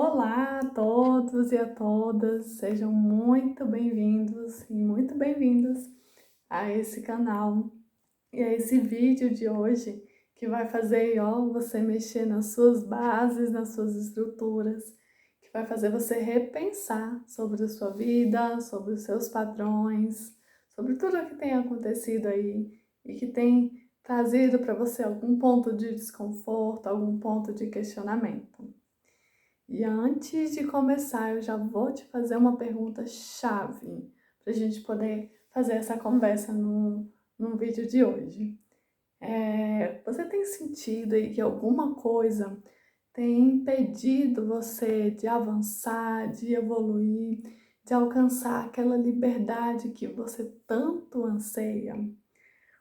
Olá a todos e a todas, sejam muito bem-vindos e muito bem-vindas a esse canal e a esse vídeo de hoje que vai fazer você mexer nas suas bases, nas suas estruturas, que vai fazer você repensar sobre a sua vida, sobre os seus padrões, sobre tudo o que tem acontecido aí e que tem trazido para você algum ponto de desconforto, algum ponto de questionamento. E antes de começar, eu já vou te fazer uma pergunta chave para a gente poder fazer essa conversa no vídeo de hoje. Você tem sentido aí que alguma coisa tem impedido você de avançar, de evoluir, de alcançar aquela liberdade que você tanto anseia?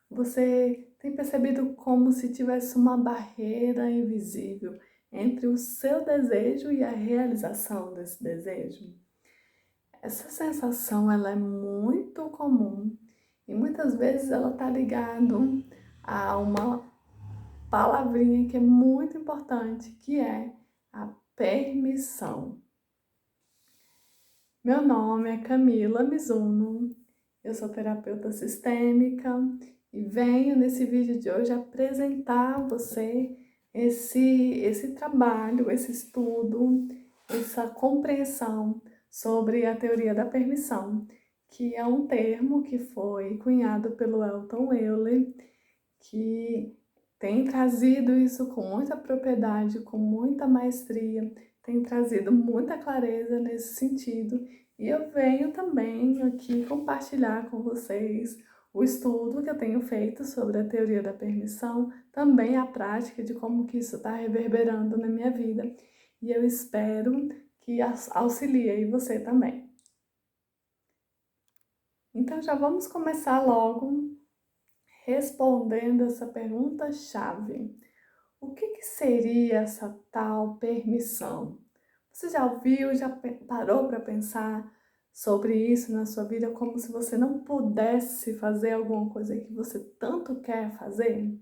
Você tem percebido como se tivesse uma barreira invisível entre o seu desejo e a realização desse desejo? Essa sensação ela é muito comum e muitas vezes ela está ligado a uma palavrinha que é muito importante, que é a permissão. Meu nome é Camila Mizuno, eu sou terapeuta sistêmica e venho nesse vídeo de hoje apresentar a você esse trabalho, esse estudo, essa compreensão sobre a teoria da permissão, que é um termo que foi cunhado pelo Elton Euler, que tem trazido isso com muita propriedade, com muita maestria, tem trazido muita clareza nesse sentido. E eu venho também aqui compartilhar com vocês o estudo que eu tenho feito sobre a teoria da permissão, também a prática de como que isso está reverberando na minha vida. E eu espero que auxilie aí você também. Então já vamos começar logo respondendo essa pergunta-chave. O que seria essa tal permissão? Você já ouviu, já parou para pensar sobre isso na sua vida, como se você não pudesse fazer alguma coisa que você tanto quer fazer?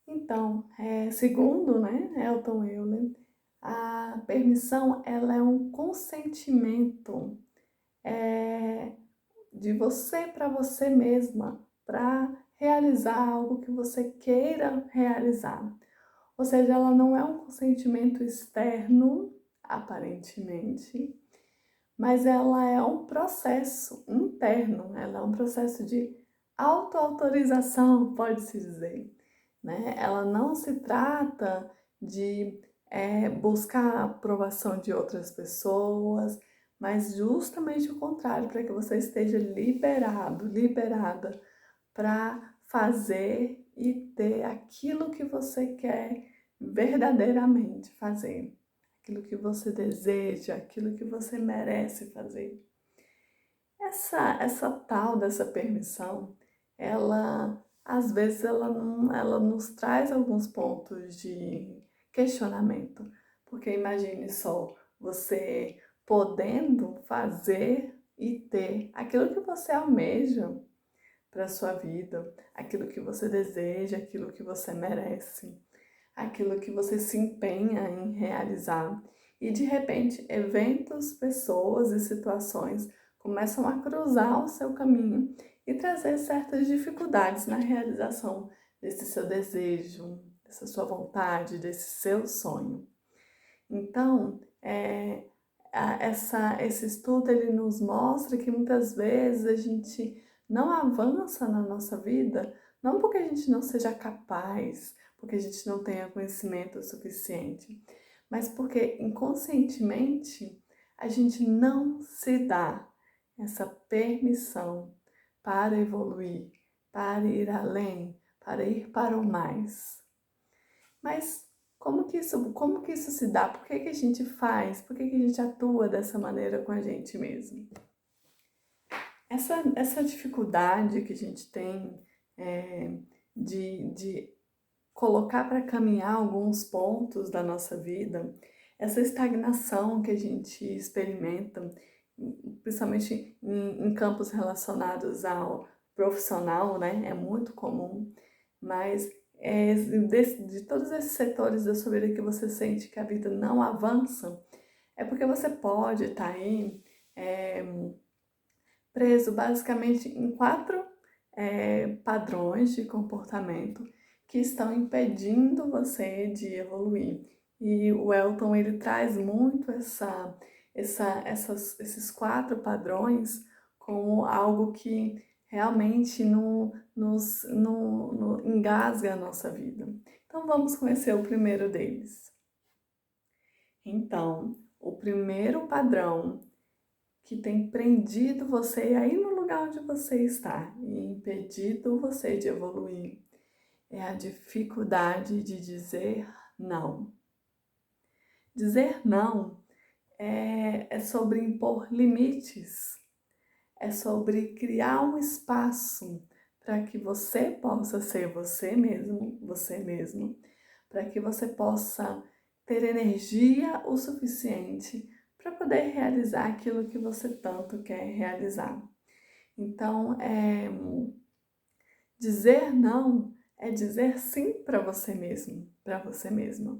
Então, segundo, Elton Euler, a permissão ela é um consentimento de você para você mesma, para realizar algo que você queira realizar. Ou seja, ela não é um consentimento externo, aparentemente, mas ela é um processo interno, ela é um processo de autoautorização, pode-se dizer, né? Ela não se trata de buscar a aprovação de outras pessoas, mas justamente o contrário, para que você esteja liberado, liberada para fazer e ter aquilo que você quer verdadeiramente fazer, aquilo que você deseja, aquilo que você merece fazer. Essa tal dessa permissão, ela às vezes ela nos traz alguns pontos de questionamento, porque imagine só você podendo fazer e ter aquilo que você almeja para a sua vida, aquilo que você deseja, aquilo que você merece, aquilo que você se empenha em realizar. E de repente, eventos, pessoas e situações começam a cruzar o seu caminho e trazer certas dificuldades na realização desse seu desejo, dessa sua vontade, desse seu sonho. Então, esse estudo ele nos mostra que muitas vezes a gente não avança na nossa vida, não porque a gente não seja capaz, porque a gente não tenha conhecimento suficiente, mas porque inconscientemente a gente não se dá essa permissão para evoluir, para ir além, para ir para o mais. Mas como que isso se dá? Por que a gente faz? Por que a gente atua dessa maneira com a gente mesmo? Essa dificuldade que a gente tem de colocar para caminhar alguns pontos da nossa vida, essa estagnação que a gente experimenta, principalmente em campos relacionados ao profissional, né? É muito comum, mas de todos esses setores da sua vida que você sente que a vida não avança, É porque você pode estar aí preso basicamente em quatro padrões de comportamento que estão impedindo você de evoluir. E o Elton, ele traz muito esses quatro padrões como algo que realmente engasga a nossa vida. Então vamos conhecer o primeiro deles. Então, o primeiro padrão que tem prendido você aí no lugar onde você está e impedido você de evoluir é a dificuldade de dizer não. Dizer não é sobre impor limites, é sobre criar um espaço para que você possa ser você mesmo, para que você possa ter energia o suficiente para poder realizar aquilo que você tanto quer realizar. Então, dizer não é dizer sim para você mesmo, para você mesma.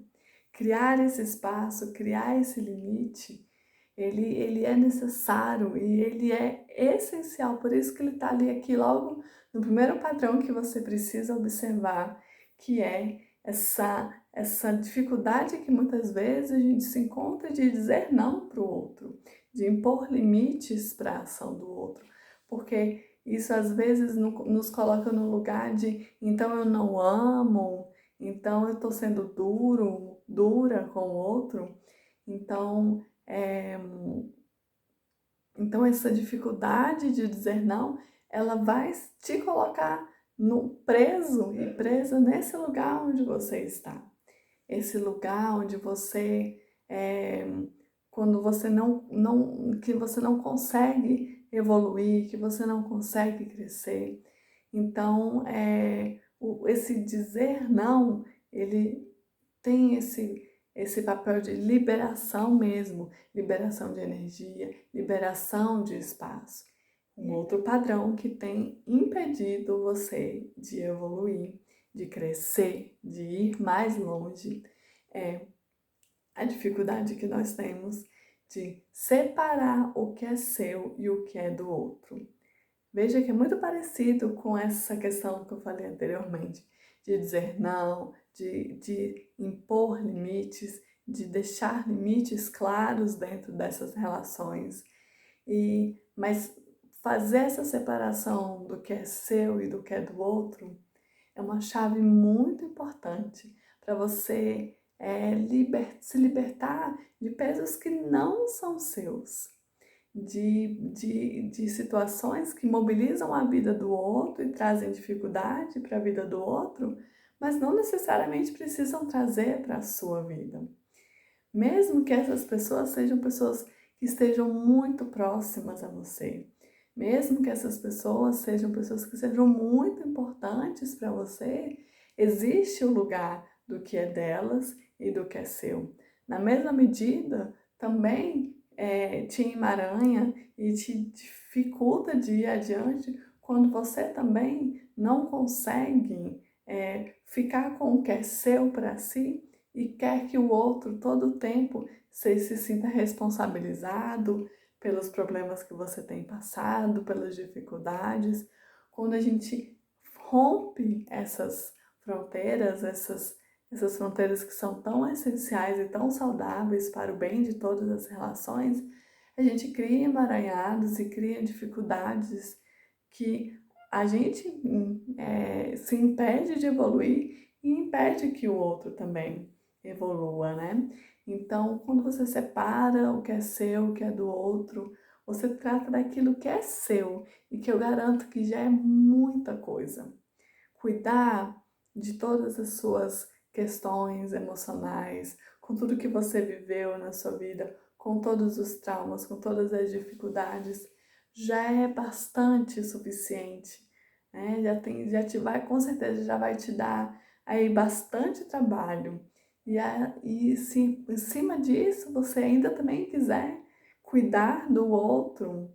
Criar esse espaço, criar esse limite, ele é necessário e ele é essencial. Por isso que ele está ali aqui logo no primeiro padrão que você precisa observar, que é essa dificuldade que muitas vezes a gente se encontra de dizer não para o outro, de impor limites para a ação do outro, porque isso às vezes nos coloca no lugar de então eu não amo, então eu estou sendo dura com o outro, então então essa dificuldade de dizer não, ela vai te colocar preso e presa nesse lugar onde você está. Esse lugar onde você, quando você que você não consegue evoluir, que você não consegue crescer. Então, esse dizer não, ele tem esse papel de liberação mesmo, liberação de energia, liberação de espaço. Um outro padrão que tem impedido você de evoluir, de crescer, de ir mais longe, é a dificuldade que nós temos de separar o que é seu e o que é do outro. Veja que é muito parecido com essa questão que eu falei anteriormente, de dizer não, de impor limites, de deixar limites claros dentro dessas relações. Mas fazer essa separação do que é seu e do que é do outro é uma chave muito importante para você se libertar de pesos que não são seus, de situações que mobilizam a vida do outro e trazem dificuldade para a vida do outro, mas não necessariamente precisam trazer para a sua vida. Mesmo que essas pessoas sejam pessoas que estejam muito próximas a você, mesmo que essas pessoas sejam pessoas que sejam muito importantes para você, existe o lugar do que é delas e do que é seu. Na mesma medida, também te emaranha e te dificulta de ir adiante quando você também não consegue ficar com o que é seu para si e quer que o outro todo o tempo se sinta responsabilizado pelos problemas que você tem passado, pelas dificuldades. Quando a gente rompe essas fronteiras, essas fronteiras que são tão essenciais e tão saudáveis para o bem de todas as relações, a gente cria emaranhados e cria dificuldades que a gente se impede de evoluir e impede que o outro também evolua, né? Então, quando você separa o que é seu, o que é do outro, você trata daquilo que é seu e que eu garanto que já é muita coisa. Cuidar de todas as suas questões emocionais, com tudo que você viveu na sua vida, com todos os traumas, com todas as dificuldades, já é bastante suficiente, né? Já te vai, com certeza, já vai te dar aí bastante trabalho. E se em cima disso você ainda também quiser cuidar do outro,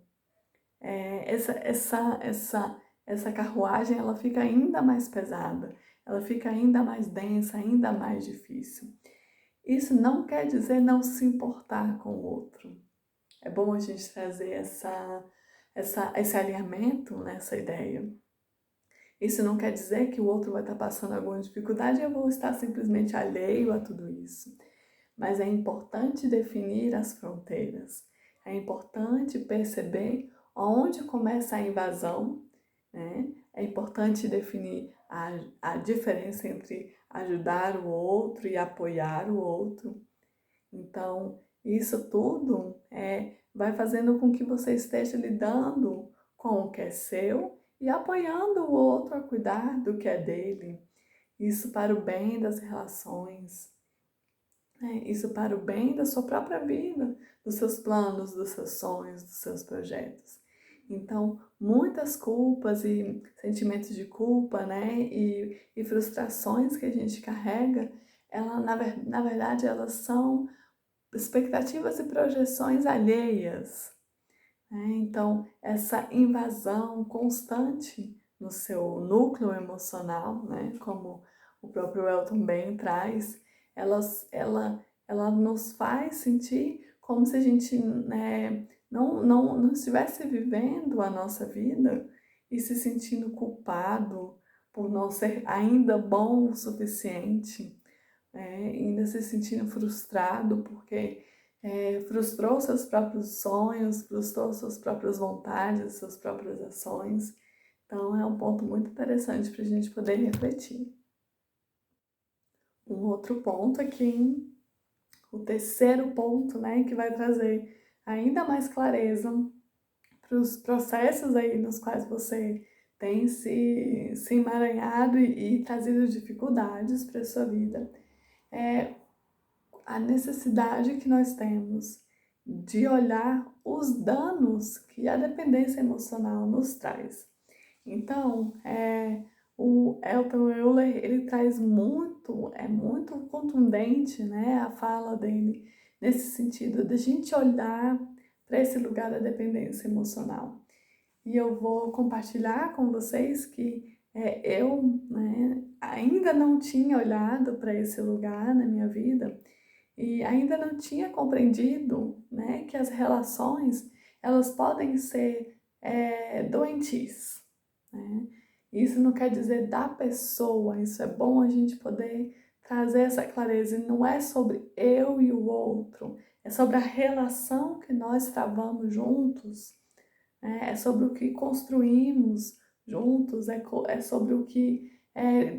é, essa, essa, essa, essa carruagem ela fica ainda mais pesada, ela fica ainda mais densa, ainda mais difícil. Isso não quer dizer não se importar com o outro. É bom a gente trazer esse alinhamento nessa ideia. Isso não quer dizer que o outro vai estar passando alguma dificuldade e eu vou estar simplesmente alheio a tudo isso. Mas é importante definir as fronteiras. É importante perceber onde começa a invasão, né? É importante definir a diferença entre ajudar o outro e apoiar o outro. Então, isso tudo vai fazendo com que você esteja lidando com o que é seu e apoiando o outro a cuidar do que é dele. Isso para o bem das relações, né? Isso para o bem da sua própria vida, dos seus planos, dos seus sonhos, dos seus projetos. Então, muitas culpas e sentimentos de culpa, né, e frustrações que a gente carrega, na verdade, elas são expectativas e projeções alheias, né? Então, essa invasão constante no seu núcleo emocional, né? Como o próprio Elton bem traz, ela, ela nos faz sentir como se a gente, né, não estivesse vivendo a nossa vida e se sentindo culpado por não ser ainda bom o suficiente, ainda se sentindo frustrado porque frustrou seus próprios sonhos, frustrou suas próprias vontades, suas próprias ações. Então é um ponto muito interessante para a gente poder refletir. Um outro ponto aqui, o terceiro ponto, né, que vai trazer ainda mais clareza para os processos aí nos quais você tem se emaranhado e trazido dificuldades para a sua vida, é a necessidade que nós temos de olhar os danos que a dependência emocional nos traz. Então, o Elton Euler, ele traz muito contundente, né, a fala dele, nesse sentido de a gente olhar para esse lugar da dependência emocional. E eu vou compartilhar com vocês que eu, né, ainda não tinha olhado para esse lugar na minha vida, e ainda não tinha compreendido, né, que as relações elas podem ser doentias, né? Isso não quer dizer da pessoa, isso é bom a gente poder trazer essa clareza. E não é sobre eu e o outro, é sobre a relação que nós travamos juntos, né? É sobre o que construímos juntos, é sobre o que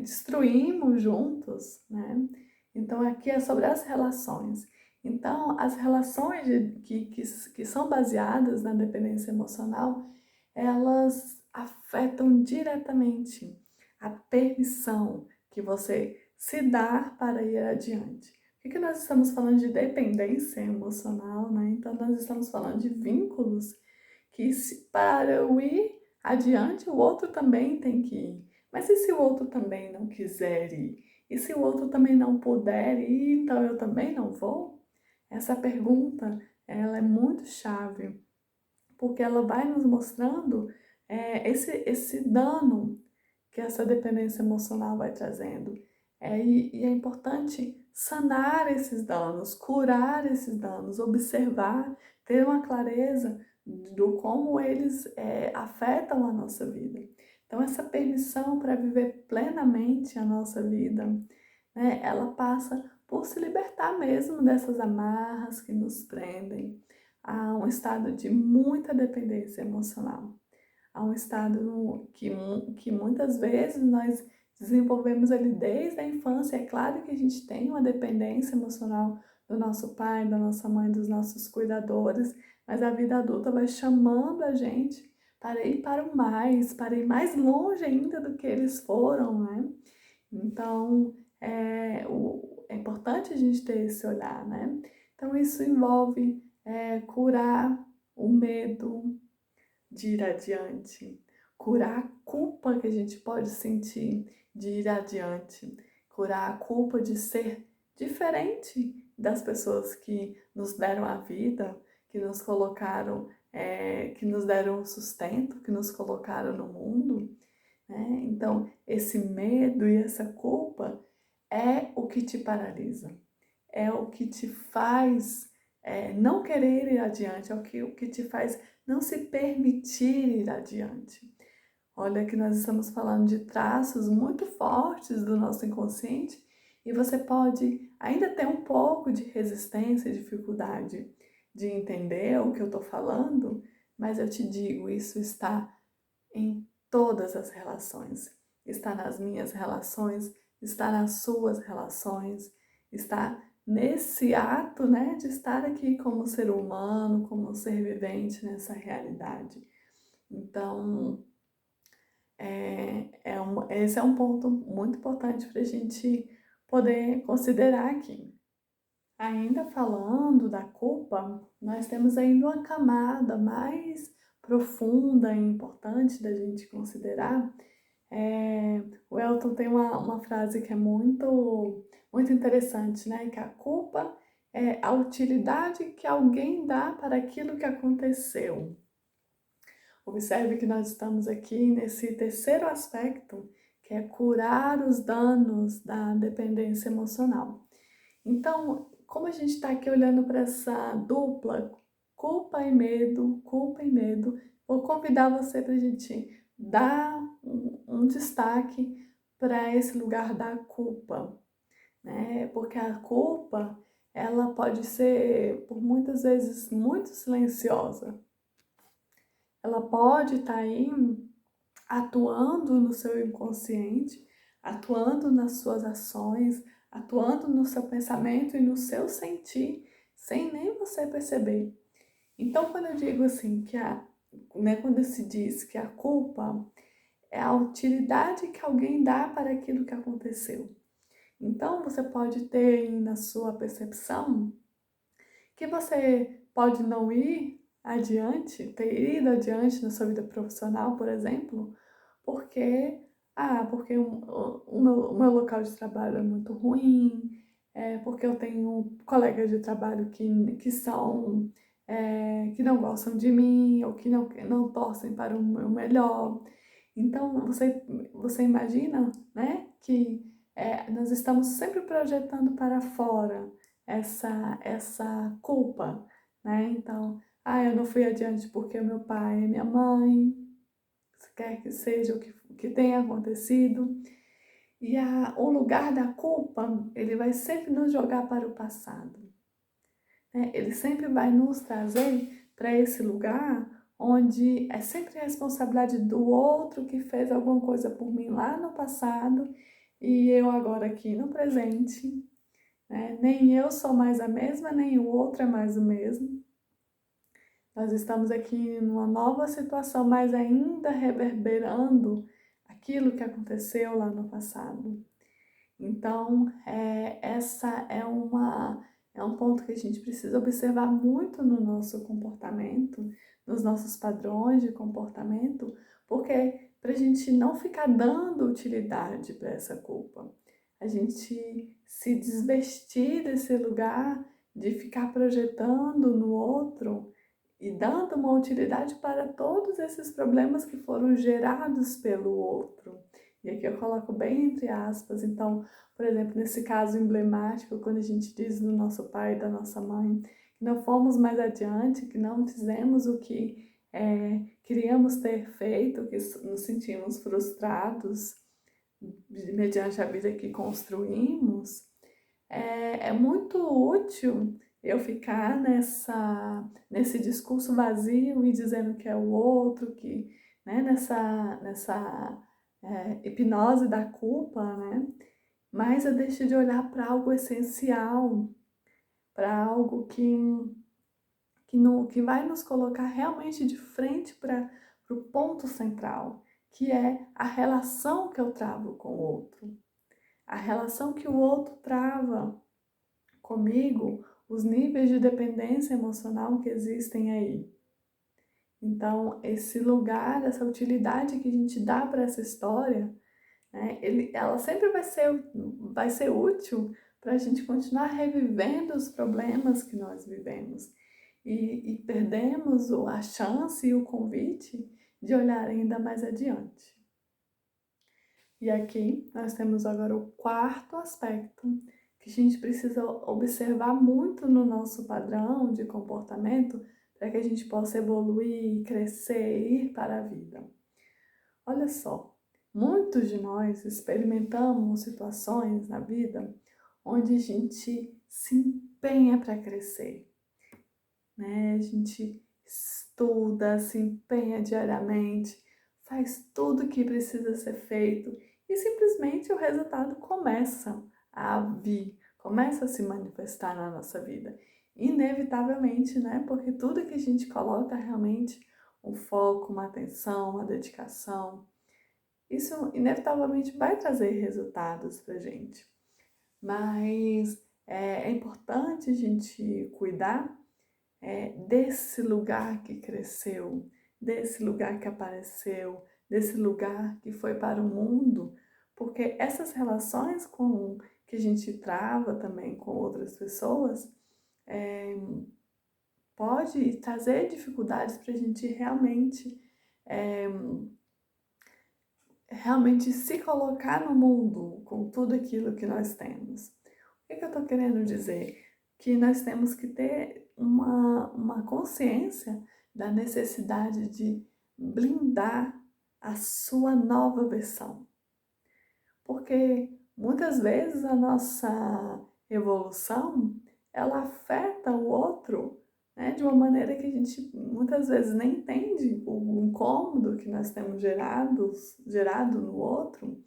destruímos juntos, né? Então, aqui é sobre as relações. Então, as relações que são baseadas na dependência emocional, elas afetam diretamente a permissão que você se dá para ir adiante. Por que nós estamos falando de dependência emocional, né? Então, nós estamos falando de vínculos que, para eu ir adiante, o outro também tem que ir. Mas e se o outro também não quiser ir? E se o outro também não puder ir, então eu também não vou? Essa pergunta, ela é muito chave, porque ela vai nos mostrando esse dano que essa dependência emocional vai trazendo. E é importante sanar esses danos, curar esses danos, observar, ter uma clareza do como eles afetam a nossa vida. Então, essa permissão para viver plenamente a nossa vida, né, ela passa por se libertar mesmo dessas amarras que nos prendem a um estado de muita dependência emocional, a um estado que muitas vezes nós desenvolvemos ali desde a infância. É claro que a gente tem uma dependência emocional do nosso pai, da nossa mãe, dos nossos cuidadores, mas a vida adulta vai chamando a gente para ir mais longe ainda do que eles foram, né? Então, é importante a gente ter esse olhar, né? Então, isso envolve curar o medo de ir adiante, curar a culpa que a gente pode sentir de ir adiante, curar a culpa de ser diferente das pessoas que nos deram a vida, que nos colocaram, que nos deram sustento, que nos colocaram no mundo, né? Então, esse medo e essa culpa é o que te paralisa, é o que te faz não querer ir adiante, é o que te faz não se permitir ir adiante. Olha que nós estamos falando de traços muito fortes do nosso inconsciente e você pode ainda ter um pouco de resistência, dificuldade de entender o que eu estou falando, mas eu te digo, isso está em todas as relações. Está nas minhas relações, está nas suas relações, está nesse ato, né, de estar aqui como ser humano, como ser vivente nessa realidade. Então, esse é um ponto muito importante para a gente poder considerar aqui. Ainda falando da culpa, nós temos ainda uma camada mais profunda e importante da gente considerar. O Elton tem uma frase que é muito interessante, né? Que a culpa é a utilidade que alguém dá para aquilo que aconteceu. Observe que nós estamos aqui nesse terceiro aspecto, que é curar os danos da dependência emocional. Então, como a gente está aqui olhando para essa dupla, culpa e medo, vou convidar você para a gente dar um destaque para esse lugar da culpa, né? Porque a culpa, ela pode ser, por muitas vezes, muito silenciosa. Ela pode estar aí atuando no seu inconsciente, atuando nas suas ações, atuando no seu pensamento e no seu sentir, sem nem você perceber. Então, quando eu digo assim quando se diz que a culpa é a utilidade que alguém dá para aquilo que aconteceu. Então, você pode ter aí na sua percepção que você pode não ir adiante, ter ido adiante na sua vida profissional, por exemplo, porque o meu local de trabalho é muito ruim, porque eu tenho colegas de trabalho que não gostam de mim ou que não torcem para o meu melhor. Então, você imagina, né, que nós estamos sempre projetando para fora essa culpa, né? Então, eu não fui adiante porque meu pai e minha mãe, quer que seja o que tenha acontecido. E o lugar da culpa, ele vai sempre nos jogar para o passado, né? Ele sempre vai nos trazer para esse lugar onde é sempre a responsabilidade do outro que fez alguma coisa por mim lá no passado e eu agora aqui no presente, né? Nem eu sou mais a mesma, nem o outro é mais o mesmo. Nós estamos aqui numa nova situação, mas ainda reverberando aquilo que aconteceu lá no passado. Então, essa é um ponto que a gente precisa observar muito no nosso comportamento, nos nossos padrões de comportamento, porque para a gente não ficar dando utilidade para essa culpa, a gente se desvestir desse lugar de ficar projetando no outro e dando uma utilidade para todos esses problemas que foram gerados pelo outro. E aqui eu coloco bem entre aspas. Então, por exemplo, nesse caso emblemático, quando a gente diz do nosso pai e da nossa mãe que não fomos mais adiante, que não fizemos o que queríamos ter feito, que nos sentimos frustrados mediante a vida que construímos, é muito útil eu ficar nesse discurso vazio e dizendo que é o outro, né, nessa hipnose da culpa, né? Mas eu deixo de olhar para algo essencial, para algo que vai nos colocar realmente de frente para o ponto central, que é a relação que eu travo com o outro. A relação que o outro trava comigo, os níveis de dependência emocional que existem aí. Então, esse lugar, essa utilidade que a gente dá para essa história, né, ela sempre vai ser útil para a gente continuar revivendo os problemas que nós vivemos. E perdemos a chance e o convite de olhar ainda mais adiante. E aqui nós temos agora o quarto aspecto, que a gente precisa observar muito no nosso padrão de comportamento para que a gente possa evoluir, crescer, ir para a vida. Olha só, muitos de nós experimentamos situações na vida onde a gente se empenha para crescer, né? A gente estuda, se empenha diariamente, faz tudo o que precisa ser feito e simplesmente o resultado começa a vir, começa a se manifestar na nossa vida. Inevitavelmente, né? Porque tudo que a gente coloca realmente um foco, uma atenção, uma dedicação, isso inevitavelmente vai trazer resultados pra gente. Mas é importante a gente cuidar desse lugar que cresceu, desse lugar que apareceu, desse lugar que foi para o mundo, porque essas relações que a gente trava também com outras pessoas pode trazer dificuldades para a gente realmente se colocar no mundo com tudo aquilo que nós temos. O que eu estou querendo dizer? Que nós temos que ter uma consciência da necessidade de blindar a sua nova versão. Porque muitas vezes a nossa evolução, ela afeta o outro, né, de uma maneira que a gente muitas vezes nem entende o incômodo que nós temos gerado no outro,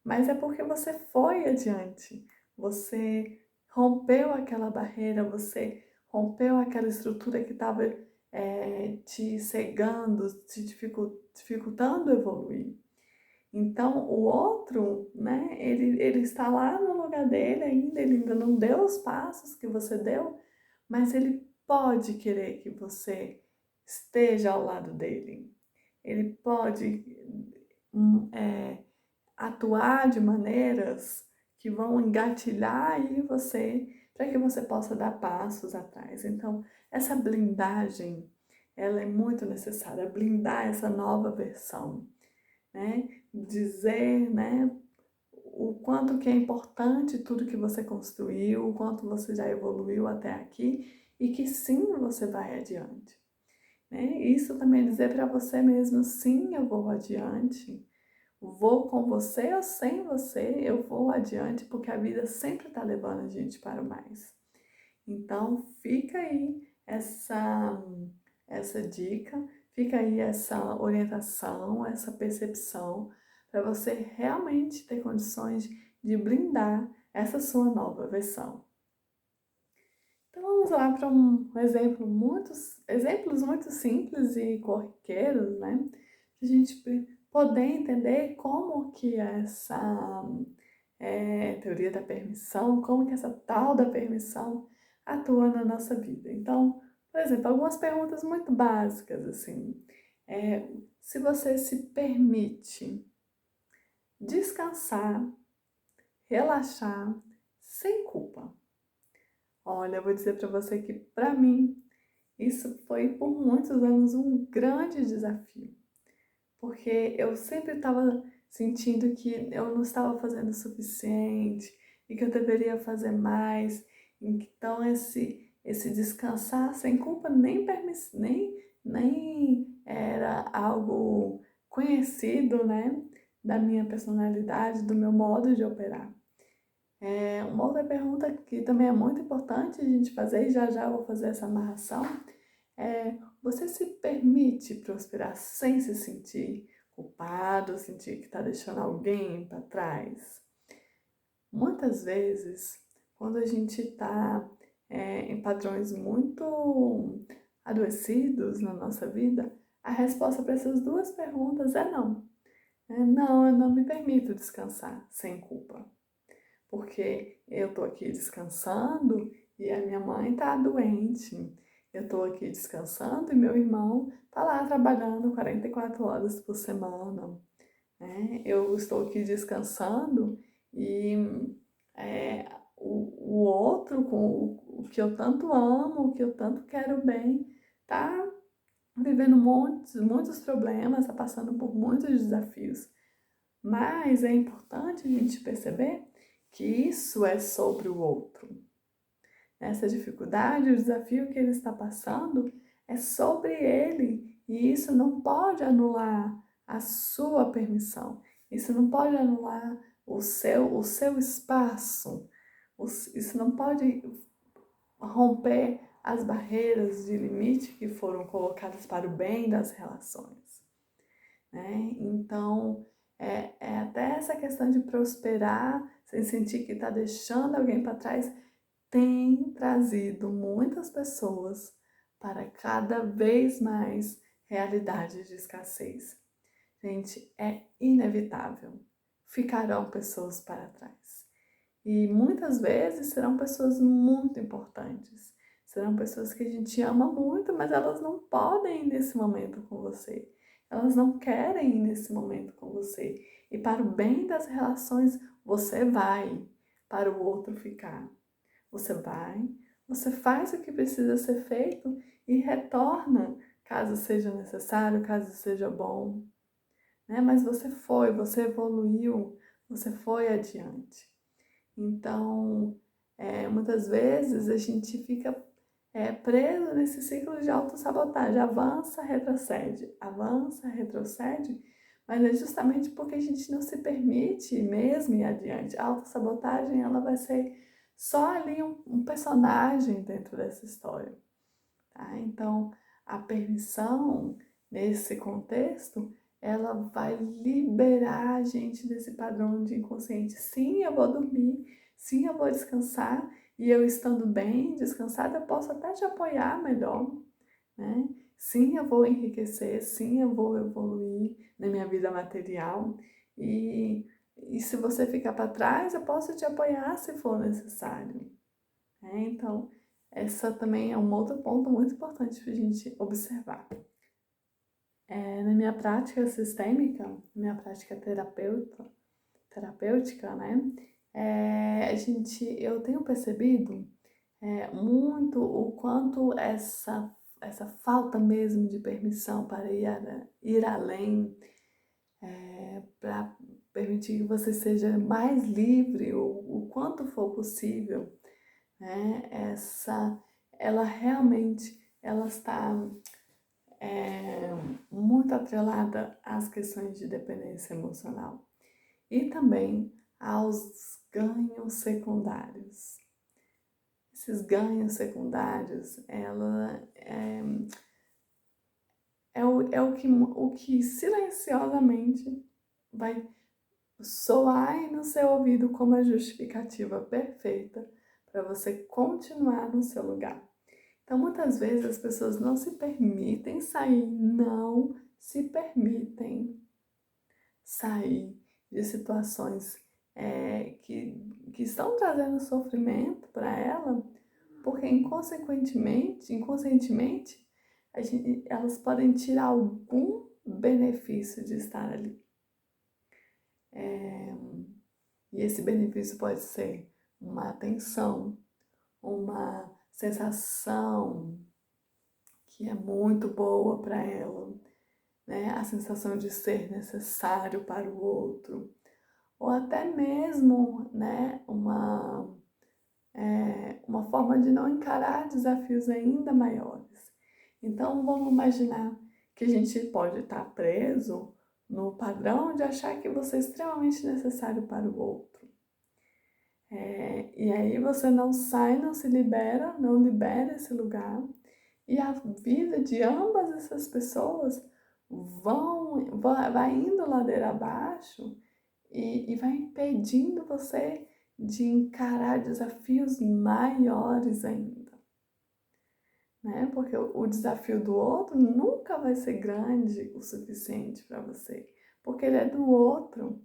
mas é porque você foi adiante, você rompeu aquela barreira, você rompeu aquela estrutura que estava te cegando, te dificultando evoluir. Então, o outro, né, ele está lá no lugar dele ainda, ele ainda não deu os passos que você deu, mas ele pode querer que você esteja ao lado dele. Ele pode atuar de maneiras que vão engatilhar aí você para que você possa dar passos atrás. Então, essa blindagem, ela é muito necessária, blindar essa nova versão, né? Dizer, né, o quanto que é importante tudo que você construiu, o quanto você já evoluiu até aqui e que sim, você vai adiante. Né? Isso também é dizer para você mesmo, sim, eu vou adiante, vou com você ou sem você, eu vou adiante, porque a vida sempre está levando a gente para o mais. Então, fica aí essa dica, fica aí essa orientação, essa percepção, para você realmente ter condições de blindar essa sua nova versão. Então vamos lá para exemplos muito simples e corriqueiros, né? De a gente poder entender como que essa teoria da permissão, como que essa tal da permissão atua na nossa vida. Então, por exemplo, algumas perguntas muito básicas, assim. Se você se permite descansar, relaxar, sem culpa. Olha, eu vou dizer para você que, para mim, isso foi por muitos anos um grande desafio, porque eu sempre estava sentindo que eu não estava fazendo o suficiente e que eu deveria fazer mais. Então, esse descansar sem culpa nem era algo conhecido, né, da minha personalidade, do meu modo de operar. Uma outra pergunta que também é muito importante a gente fazer, e já já eu vou fazer essa amarração, você se permite prosperar sem se sentir culpado, sentir que está deixando alguém para trás? Muitas vezes, quando a gente está em padrões muito adoecidos na nossa vida, a resposta para essas duas perguntas é não. Não, eu não me permito descansar sem culpa, porque eu tô aqui descansando e a minha mãe tá doente. Eu tô aqui descansando e meu irmão tá lá trabalhando 44 horas por semana, né? Eu estou aqui descansando e o outro, com o que eu tanto amo, o que eu tanto quero bem, tá vivendo muitos problemas, tá passando por muitos desafios. Mas é importante a gente perceber que isso é sobre o outro. Essa dificuldade, o desafio que ele está passando é sobre ele, e isso não pode anular a sua permissão, isso não pode anular o seu espaço, isso não pode romper as barreiras de limite que foram colocadas para o bem das relações, né? Então, é até essa questão de prosperar sem sentir que está deixando alguém para trás, tem trazido muitas pessoas para cada vez mais realidades de escassez. Gente, é inevitável. Ficarão pessoas para trás. E muitas vezes serão pessoas muito importantes. Serão pessoas que a gente ama muito, mas elas não podem ir nesse momento com você. Elas não querem ir nesse momento com você. E para o bem das relações, você vai, para o outro ficar. Você vai, você faz o que precisa ser feito e retorna, caso seja necessário, caso seja bom, né? Mas você foi, você evoluiu, você foi adiante. Então, muitas vezes a gente fica preso nesse ciclo de autossabotagem, avança, retrocede, mas é justamente porque a gente não se permite mesmo ir adiante. A autossabotagem, ela vai ser só ali um personagem dentro dessa história, tá? Então, a permissão, nesse contexto, ela vai liberar a gente desse padrão de inconsciente. Sim, eu vou dormir, sim, eu vou descansar, e eu estando bem, descansada, eu posso até te apoiar melhor, né? Sim, eu vou enriquecer, sim, eu vou evoluir na minha vida material, e se você ficar para trás, eu posso te apoiar se for necessário, né? Então, essa também é um outro ponto muito importante para a gente observar. Na minha prática sistêmica, minha prática terapêutica, né? Eu tenho percebido muito o quanto essa falta mesmo de permissão para ir além, para permitir que você seja mais livre o quanto for possível, né? Ela realmente, ela está muito atrelada às questões de dependência emocional e também aos ganhos secundários. Esses ganhos secundários, o que silenciosamente vai soar no seu ouvido como a justificativa perfeita para você continuar no seu lugar. Então, muitas vezes as pessoas não se permitem sair, não se permitem sair de situações que estão trazendo sofrimento para ela, porque inconscientemente, elas podem tirar algum benefício de estar ali. E esse benefício pode ser uma atenção, uma sensação que é muito boa para ela, né? A sensação de ser necessário para o outro, ou até mesmo, né, uma forma de não encarar desafios ainda maiores. Então, vamos imaginar que a gente pode estar preso no padrão de achar que você é extremamente necessário para o outro. E aí você não sai, não se libera, não libera esse lugar, e a vida de ambas essas pessoas vai indo ladeira abaixo e vai impedindo você de encarar desafios maiores ainda, né? Porque o desafio do outro nunca vai ser grande o suficiente para você, porque ele é do outro,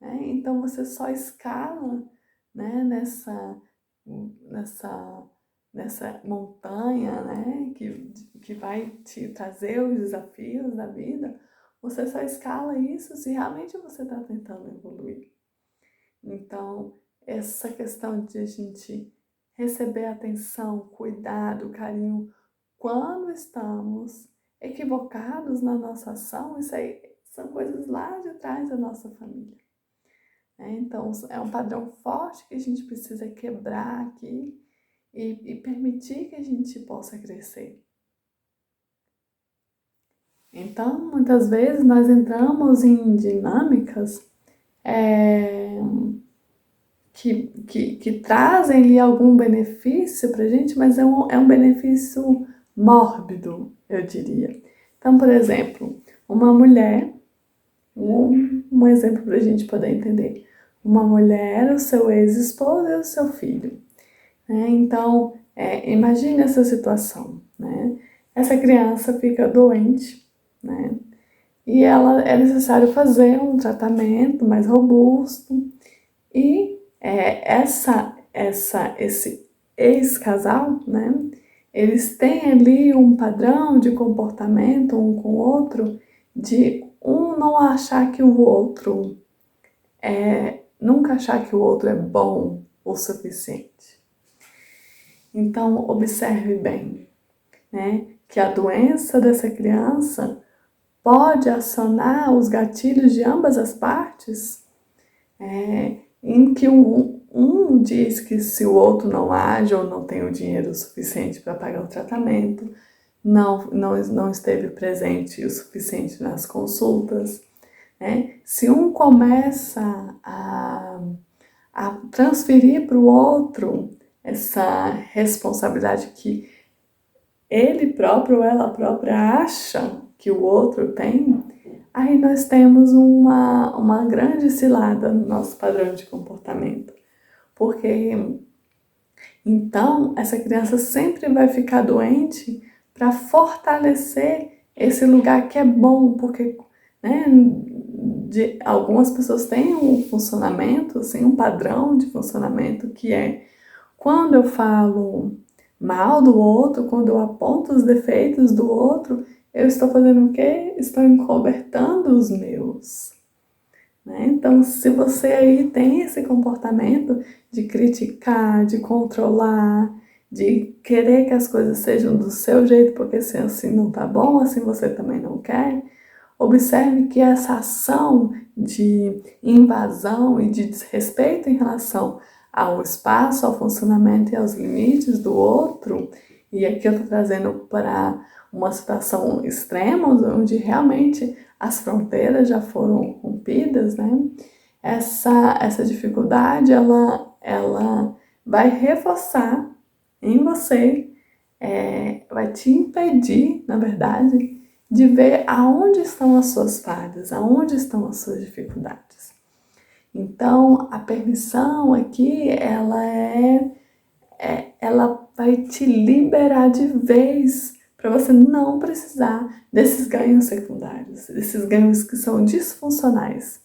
né? Então você só escala, né, nessa nessa montanha, né, que vai te trazer os desafios da vida, você só escala isso se realmente você está tentando evoluir. Então, essa questão de a gente receber atenção, cuidado, carinho, quando estamos equivocados na nossa ação, isso aí são coisas lá de trás da nossa família. né? Então, é um padrão forte que a gente precisa quebrar aqui e permitir que a gente possa crescer. Então, muitas vezes nós entramos em dinâmicas que trazem ali algum benefício para a gente, mas é um benefício mórbido, eu diria. Então, por exemplo, uma mulher, um exemplo para a gente poder entender. Uma mulher, o seu ex-esposo e o seu filho. Né? Então, imagine essa situação. Né? Essa criança fica doente, né? E é necessário fazer um tratamento mais robusto. E esse ex-casal, né? Eles têm ali um padrão de comportamento um com o outro, de um não achar que o outro nunca achar que o outro é bom o suficiente. Então, observe bem, né? Que a doença dessa criança pode acionar os gatilhos de ambas as partes, em que um diz que se o outro não age ou não tem o dinheiro suficiente para pagar o tratamento, não esteve presente o suficiente nas consultas, né? Se um começa a transferir para o outro essa responsabilidade que ele próprio ou ela própria acha que o outro tem, aí nós temos uma grande cilada no nosso padrão de comportamento. Porque então essa criança sempre vai ficar doente para fortalecer esse lugar que é bom, porque né, algumas pessoas têm um funcionamento, assim, um padrão de funcionamento que é quando eu falo mal do outro, quando eu aponto os defeitos do outro, eu estou fazendo o quê? Estou encobertando os meus. Né? Então, se você aí tem esse comportamento de criticar, de controlar, de querer que as coisas sejam do seu jeito, porque se assim não tá bom, assim você também não quer, observe que essa ação de invasão e de desrespeito em relação ao espaço, ao funcionamento e aos limites do outro, e aqui eu estou trazendo para uma situação extrema, onde realmente as fronteiras já foram rompidas, né? Essa dificuldade, ela vai reforçar em você, vai te impedir, na verdade, de ver aonde estão as suas falhas, aonde estão as suas dificuldades. Então, a permissão aqui, ela vai te liberar de vez para você não precisar desses ganhos secundários, desses ganhos que são disfuncionais.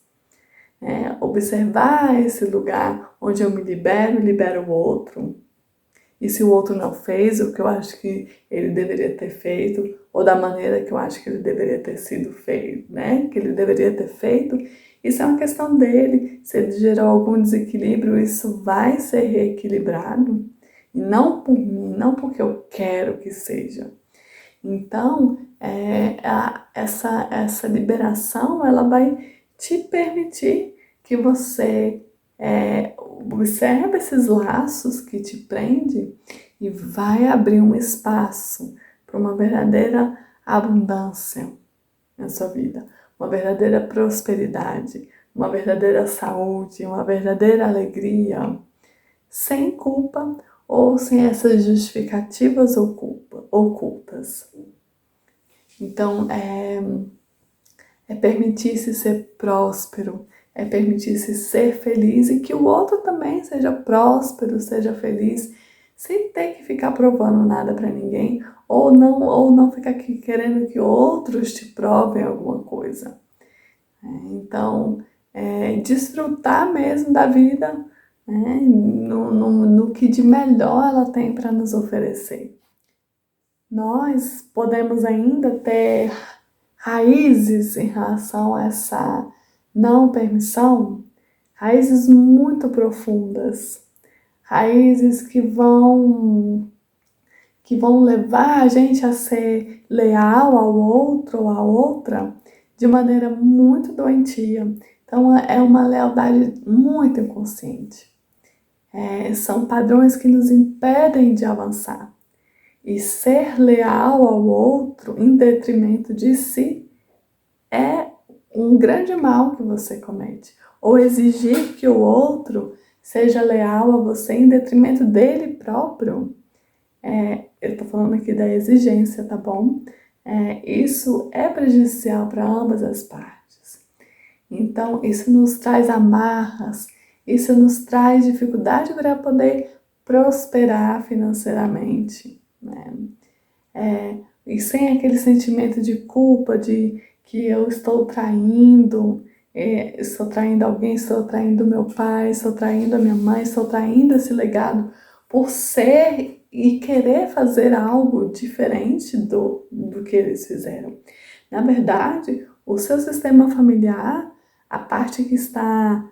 Observar esse lugar onde eu me libero o outro. E se o outro não fez o que eu acho que ele deveria ter feito, ou da maneira que eu acho que ele deveria ter sido feito, né? Que ele deveria ter feito, isso é uma questão dele. Se ele gerou algum desequilíbrio, isso vai ser reequilibrado. E não por mim, não porque eu quero que seja. Então, essa liberação, ela vai te permitir que você observe esses laços que te prendem e vai abrir um espaço para uma verdadeira abundância na sua vida, uma verdadeira prosperidade, uma verdadeira saúde, uma verdadeira alegria, sem culpa ou sem essas justificativas ocultas. Então, permitir-se ser próspero, permitir-se ser feliz e que o outro também seja próspero, seja feliz, sem ter que ficar provando nada para ninguém ou não ficar aqui querendo que outros te provem alguma coisa. Então, desfrutar mesmo da vida, né, no que de melhor ela tem para nos oferecer. Nós podemos ainda ter raízes em relação a essa não permissão, raízes muito profundas, raízes que vão levar a gente a ser leal ao outro ou à outra de maneira muito doentia, Então, é uma lealdade muito inconsciente. São padrões que nos impedem de avançar. E ser leal ao outro em detrimento de si é um grande mal que você comete. Ou exigir que o outro seja leal a você em detrimento dele próprio. Eu tô falando aqui da exigência, tá bom? Isso é prejudicial para ambas as partes. Então, isso nos traz amarras, isso nos traz dificuldade para poder prosperar financeiramente, né? E sem aquele sentimento de culpa, de que eu estou traindo, estou traindo alguém, estou traindo meu pai, estou traindo a minha mãe, estou traindo esse legado por ser e querer fazer algo diferente do que eles fizeram. Na verdade, o seu sistema familiar, a parte que está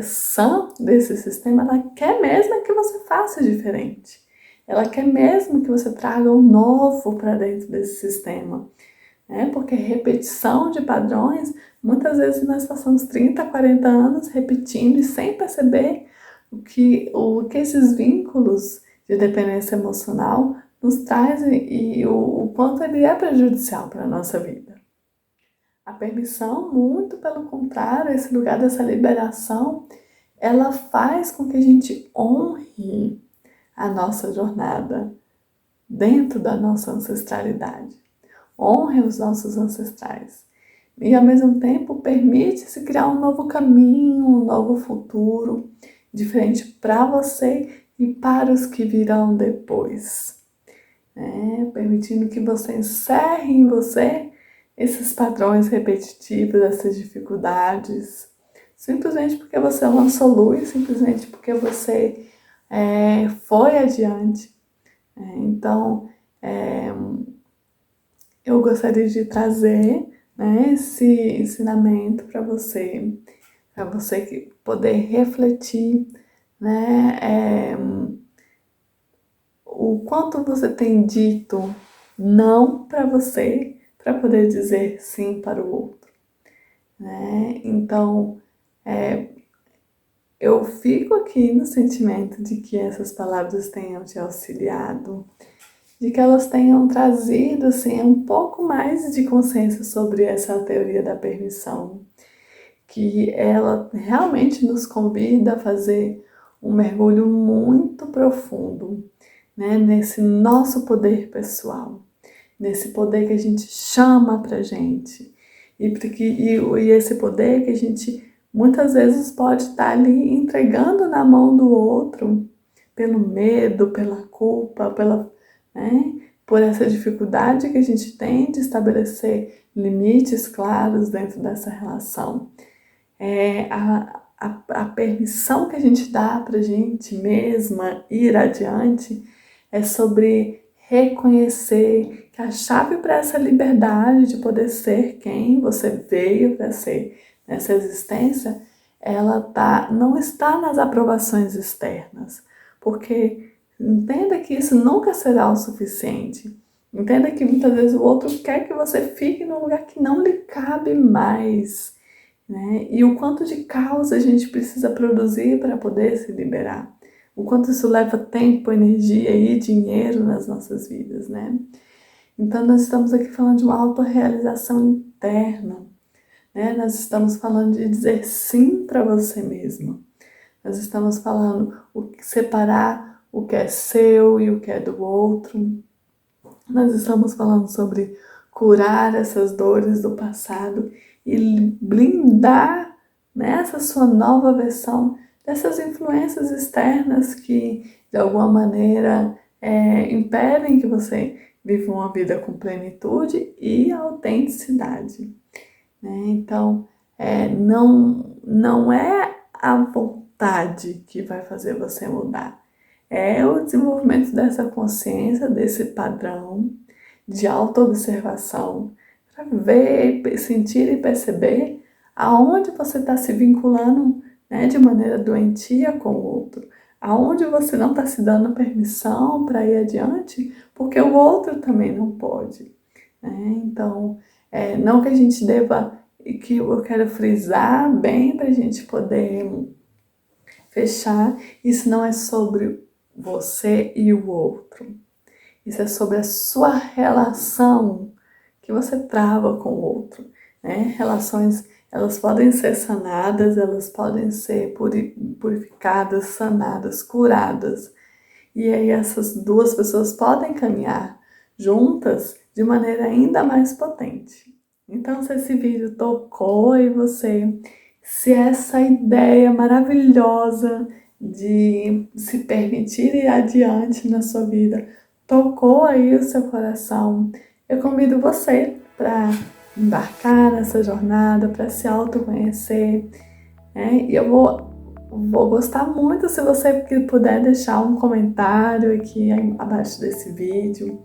sã desse sistema, ela quer mesmo que você faça diferente. Ela quer mesmo que você traga um novo para dentro desse sistema, né? Porque repetição de padrões, muitas vezes nós passamos 30, 40 anos repetindo e sem perceber o que esses vínculos de dependência emocional nos trazem e o quanto ele é prejudicial para a nossa vida. A permissão, muito pelo contrário, esse lugar dessa liberação, ela faz com que a gente honre a nossa jornada dentro da nossa ancestralidade. Honre os nossos ancestrais. E ao mesmo tempo permite-se criar um novo caminho, um novo futuro, diferente para você e para os que virão depois. Permitindo que você encerre em você esses padrões repetitivos, essas dificuldades, simplesmente porque você lançou luz, simplesmente porque você foi adiante. Então, eu gostaria de trazer, né, esse ensinamento para você poder refletir, né, o quanto você tem dito não para você, para poder dizer sim para o outro, né? Então, eu fico aqui no sentimento de que essas palavras tenham te auxiliado, de que elas tenham trazido assim, um pouco mais de consciência sobre essa teoria da permissão, que ela realmente nos convida a fazer um mergulho muito profundo, né, nesse nosso poder pessoal, nesse poder que a gente chama pra gente, e esse poder que a gente muitas vezes pode estar ali entregando na mão do outro, pelo medo, pela culpa, né, por essa dificuldade que a gente tem de estabelecer limites claros dentro dessa relação. A permissão que a gente dá para a gente mesma ir adiante é sobre reconhecer que a chave para essa liberdade de poder ser quem você veio para ser nessa existência, não está nas aprovações externas, porque entenda que isso nunca será o suficiente. Entenda que muitas vezes o outro quer que você fique num lugar que não lhe cabe mais, né? E o quanto de caos a gente precisa produzir para poder se liberar. O quanto isso leva tempo, energia e dinheiro nas nossas vidas, né? Então, nós estamos aqui falando de uma autorrealização interna, né? Nós estamos falando de dizer sim para você mesmo. Nós estamos falando separar o que é seu e o que é do outro. Nós estamos falando sobre curar essas dores do passado e blindar, né, essa sua nova versão dessas influências externas que, de alguma maneira, impedem que você viva uma vida com plenitude e autenticidade. Né? Então, não é a vontade que vai fazer você mudar. É o desenvolvimento dessa consciência, desse padrão de autoobservação, para ver, sentir e perceber aonde você está se vinculando, né, de maneira doentia com o outro, aonde você não está se dando permissão para ir adiante, porque o outro também não pode. Né? Então, não que a gente deva e que eu quero frisar bem para a gente poder fechar, isso não é sobre você e o outro. Isso é sobre a sua relação que você trava com o outro, né? Relações, elas podem ser sanadas, elas podem ser purificadas, sanadas, curadas. E aí essas duas pessoas podem caminhar juntas de maneira ainda mais potente. Então, se esse vídeo tocou em você, se essa ideia maravilhosa de se permitir ir adiante na sua vida tocou aí o seu coração, eu convido você para embarcar nessa jornada, para se autoconhecer, né? E eu vou gostar muito se você puder deixar um comentário aqui abaixo desse vídeo,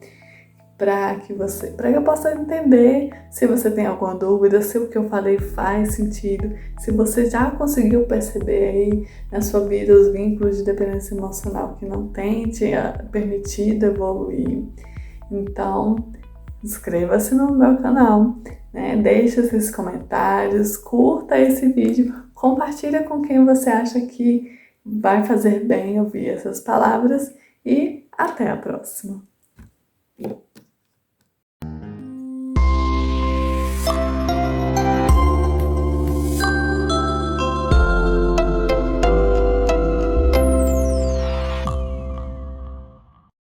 para que eu possa entender se você tem alguma dúvida, se o que eu falei faz sentido, se você já conseguiu perceber aí na sua vida os vínculos de dependência emocional que não tem te permitido evoluir. Então, inscreva-se no meu canal, né? Deixe esses comentários, curta esse vídeo, compartilha com quem você acha que vai fazer bem ouvir essas palavras e até a próxima!